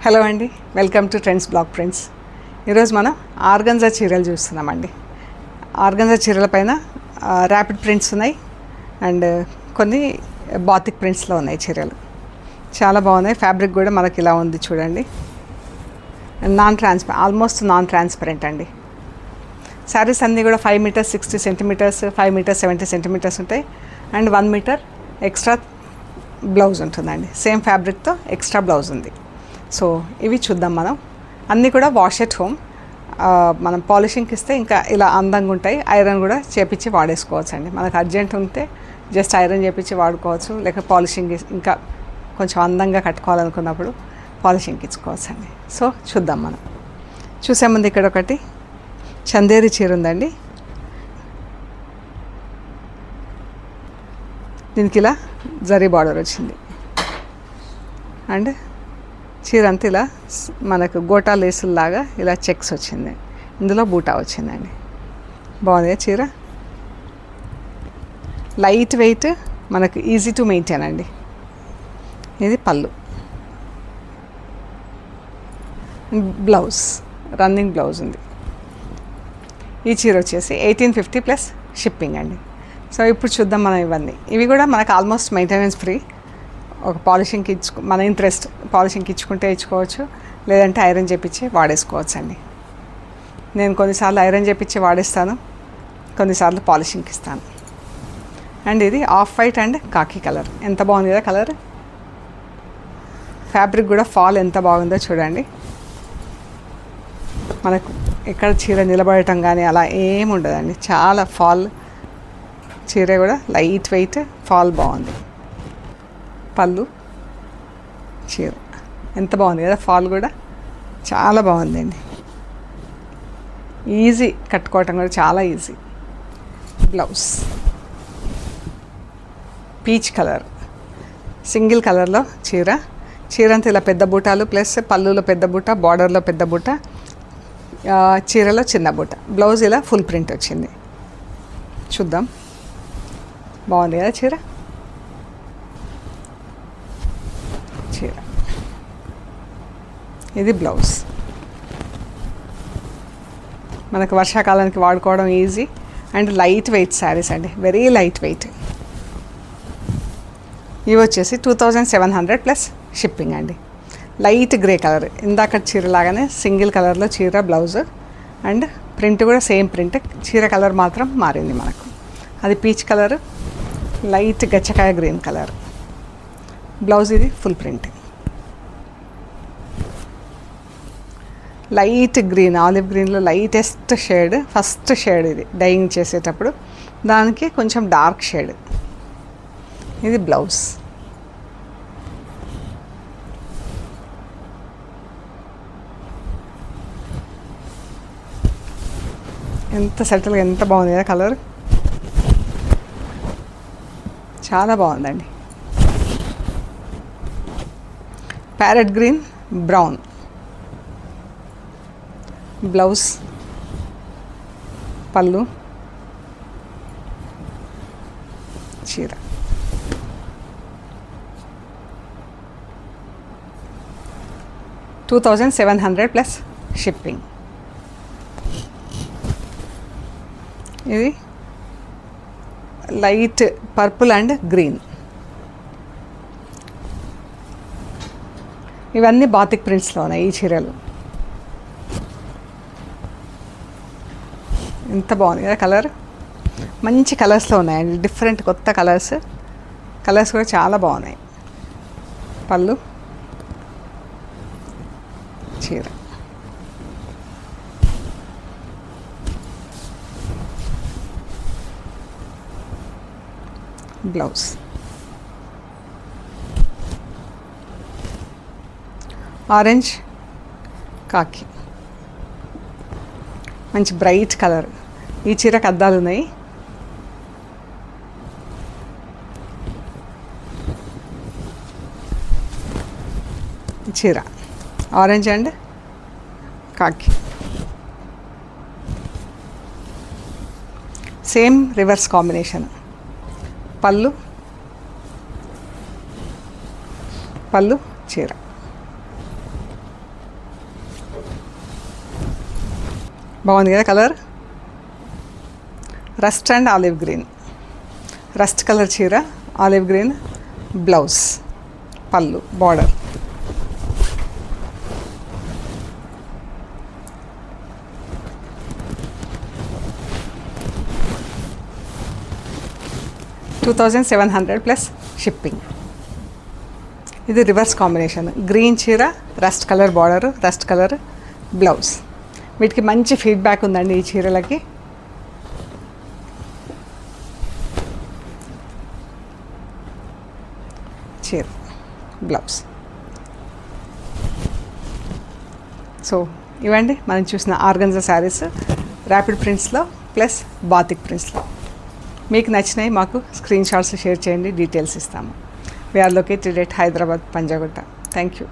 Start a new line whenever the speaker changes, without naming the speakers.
Hello అండి, welcome to trends blog friends. ఈరోజు మనం ఆర్గంజా చీరలు చూస్తున్నామండి. ఆర్గంజా చీరల పైన ర్యాపిడ్ ప్రింట్స్ ఉన్నాయి అండ్ కొన్ని బాతిక్ ప్రింట్స్లో ఉన్నాయి చీరలు. చాలా బాగున్నాయి. ఫ్యాబ్రిక్ కూడా మనకి ఇలా ఉంది చూడండి. ఆల్మోస్ట్ నాన్ ట్రాన్స్పరెంట్ అండి. శారీస్ అన్నీ కూడా 5 మీటర్స్ 60 సెంటీమీటర్స్, 5 మీటర్స్ 70 సెంటీమీటర్స్ ఉంటాయి అండ్ 1 మీటర్ ఎక్స్ట్రా బ్లౌజ్ ఉంటుందండి. సేమ్ ఫ్యాబ్రిక్తో ఎక్స్ట్రా బ్లౌజ్ ఉంది. సో ఇవి చూద్దాం మనం. అన్నీ కూడా వాష్ ఎట్ హోమ్. మనం పాలిషింగ్కి ఇస్తే ఇంకా ఇలా అందంగా ఉంటాయి. ఐరన్ కూడా చేపించి వాడేసుకోవచ్చు అండి. మనకు అర్జెంట్ ఉంటే జస్ట్ ఐరన్ చేపించి వాడుకోవచ్చు, లేక పాలిషింగ్ ఇంకా కొంచెం అందంగా కట్టుకోవాలనుకున్నప్పుడు పాలిషింగ్కి ఇచ్చుకోవచ్చు అండి. సో చూద్దాం మనం. చూసే ముందు ఇక్కడ ఒకటి చందేరి చీర ఉందండి. దీనికి ఇలా జరీ బార్డర్ వచ్చింది అండ్ చీర అంతా ఇలా మనకు గోటా లేసుల్లాగా ఇలా చెక్స్ వచ్చింది. ఇందులో బూటా వచ్చిందండి. బాగుంది చీర. లైట్ వెయిట్, మనకు ఈజీ టు మెయింటైన్ అండి. ఇది పళ్ళు, బ్లౌజ్ రన్నింగ్ బ్లౌజ్ ఉంది. ఈ చీర వచ్చేసి 1850 ప్లస్ షిప్పింగ్ అండి. సో ఇప్పుడు చూద్దాం మనం ఇవన్నీ. ఇవి కూడా మనకు ఆల్మోస్ట్ మెయింటెనెన్స్ ఫ్రీ. ఒక పాలిషింగ్కి మన ఇంట్రెస్ట్ పాలిషింగ్కి ఇచ్చుకుంటే ఇచ్చుకోవచ్చు, లేదంటే ఐరన్ చేపించి వాడేసుకోవచ్చు అండి. నేను కొన్నిసార్లు ఐరన్ చేపించి వాడేస్తాను, కొన్నిసార్లు పాలిషింగ్కి ఇస్తాను. అండ్ ఇది ఆఫ్ వైట్ అండ్ కాకి కలర్. ఎంత బాగుంది కదా కలర్. ఫ్యాబ్రిక్ కూడా ఫాల్ ఎంత బాగుందో చూడండి. మనకు ఎక్కడ చీర నిలబడటం కానీ అలా ఏమి ఉండదండి. చాలా ఫాల్ చీర కూడా లైట్ వెయిట్, ఫాల్ బాగుంది. పళ్ళు చీర ఎంత బాగుంది కదా. ఫాల్ కూడా చాలా బాగుందండి. ఈజీ కట్టుకోవటం కూడా చాలా easy. Blouse peach colour, single కలర్లో చీర. చీర అంతా ఇలా పెద్ద బూటాలు ప్లస్ పళ్ళులో పెద్ద బూట, బార్డర్లో పెద్ద బూట, చీరలో చిన్న బూట. బ్లౌజ్ ఇలా ఫుల్ ప్రింట్ వచ్చింది. చూద్దాం. బాగుంది కదా చీర. చీర ఇది బ్లౌజ్. మనకు వర్షాకాలానికి వాడుకోవడం easy and light weight saris అండి. Very light weight. ఇవి వచ్చేసి 2700 ప్లస్ షిప్పింగ్ అండి. లైట్ గ్రే కలర్, ఇందాక చీర లాగానే సింగిల్ కలర్లో చీర, బ్లౌజ్ అండ్ ప్రింట్ కూడా సేమ్ ప్రింట్. చీర కలర్ మాత్రం మారింది మనకు. అది పీచ్ కలర్, లైట్ గచ్చకాయ గ్రీన్ కలర్. బ్లౌజ్ ఇది full print. Light green, olive గ్రీన్లో లైటెస్ట్ షేడ్, ఫస్ట్ షేడ్ ఇది డైయింగ్ చేసేటప్పుడు. దానికి కొంచెం డార్క్ షేడ్. ఇది బ్లౌజ్. ఎంత సెటిల్గా, ఎంత బాగుంది కదా కలర్. చాలా బాగుందండి. Parrot green, brown. బ్లౌజ్, పళ్ళు, చీర. $2700 ప్లస్ షిప్పింగ్. ఇది లైట్ పర్పుల్ అండ్ గ్రీన్. ఇవన్నీ బాతిక్ ప్రింట్స్లో ఉన్నాయి ఈ చీరలు. ఎంత బాగుంది కదా కలర్. మంచి కలర్స్లో ఉన్నాయండి, డిఫరెంట్ కొత్త కలర్స్. కలర్స్ కూడా చాలా బాగున్నాయి. పళ్ళు, చీర. బ్లౌజ్. ఆరెంజ్, కాకి, మంచి బ్రైట్ కలర్. ఈ చీరకు అద్దాలు ఉన్నాయి. చీర ఆరెంజ్ అండ్ కాకి. Same reverse combination. పళ్ళు, పళ్ళు చీర. బాగుంది కదా colour. Rust and olive green, rust colour చీర, ఆలివ్ గ్రీన్ బ్లౌజ్, పళ్ళు, బార్డర్. $2,700 plus shipping. ఇది రివర్స్ కాంబినేషన్, గ్రీన్ చీర, rust colour border, rust colour blouse. వీటికి మంచి ఫీడ్బ్యాక్ ఉందండి ఈ చీరలకి. చీర, బ్లౌజ్. సో ఇవండి మనం చూసిన organza saris rapid ప్రింట్స్లో plus batik ప్రింట్స్లో. మీకు నచ్చినాయి మాకు స్క్రీన్ షాట్స్ షేర్ చేయండి, డీటెయిల్స్ ఇస్తాము. We are located at Hyderabad, Panjagutta. Thank you.